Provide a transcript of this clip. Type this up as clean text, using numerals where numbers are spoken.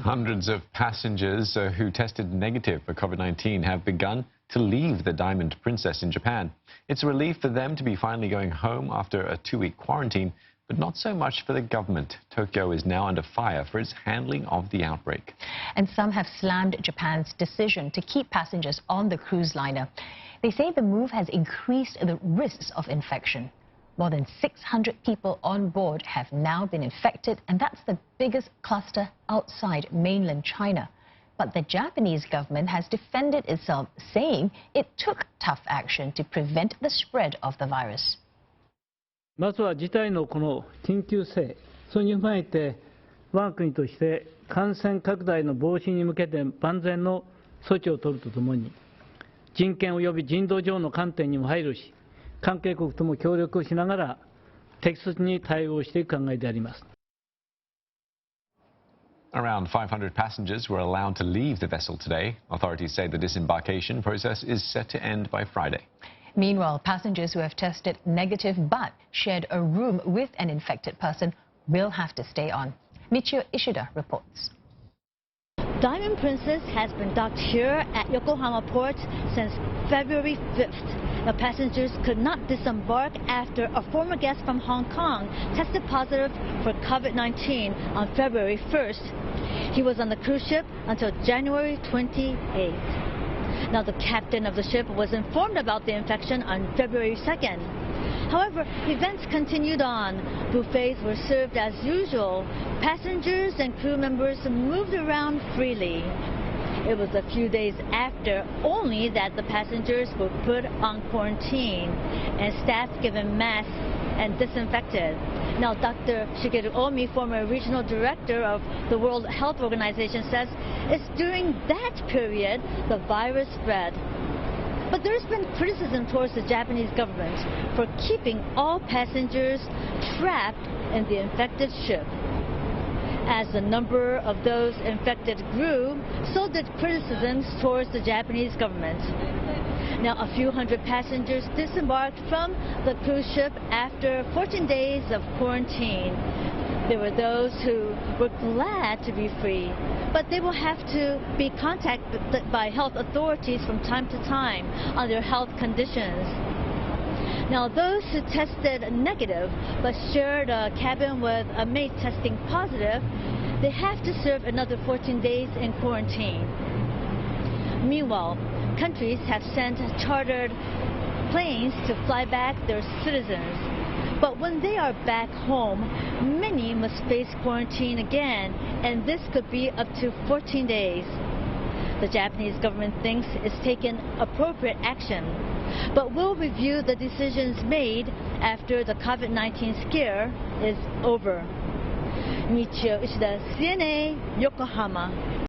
Hundreds of passengers who tested negative for COVID-19 have begun to leave the Diamond Princess in Japan. It's a relief for them to be finally going home after a 2-week quarantine, but not so much for the government. Tokyo is now under fire for its handling of the outbreak. And some have slammed Japan's decision to keep passengers on the cruise liner. They say the move has increased the risks of infection. More than 600 people on board have now been infected, and that's the biggest cluster outside mainland China. But the Japanese government has defended itself, saying it took tough action to prevent the spread of the virus. まずは事態のこの緊急性、それに踏まえて我が国として感染拡大の防止に向けて万全の措置を取るとともに、人権及び人道上の観点にも配慮し、関係国とも協力をしながら適切に対応していく考えであります。 Around 500 passengers were allowed to leave the vessel today. Authorities say the disembarkation process is set to end by Friday. Meanwhile, passengers who have tested negative but shared a room with an infected person will have to stay on. Michio Ishida reports. Diamond Princess has been docked here at Yokohama port since February 5th. The passengers could not disembark after a former guest from Hong Kong tested positive for COVID-19 on February 1st. He was on the cruise ship until January 28th. Now, the captain of the ship was informed about the infection on February 2nd. However, events continued on. Buffets were served as usual. Passengers and crew members moved around freely. It was a few days after only that the passengers were put on quarantine and staff given masks and disinfected. Now, Dr. Shigeru Omi, former regional director of the World Health Organization, says it's during that period the virus spread. But there's been criticism towards the Japanese government for keeping all passengers trapped in the infected ship. As the number of those infected grew, so did criticisms towards the Japanese government. Now, a few hundred passengers disembarked from the cruise ship after 14 days of quarantine. There were those who were glad to be free, but they will have to be contacted by health authorities from time to time on their health conditions. Now, those who tested negative but shared a cabin with a mate testing positive, they have to serve another 14 days in quarantine. Meanwhile, countries have sent chartered planes to fly back their citizens. But when they are back home, many must face quarantine again, and this could be up to 14 days. The Japanese government thinks it's taken appropriate action, but will review the decisions made after the COVID-19 scare is over. Michio Ishida, CNA, Yokohama.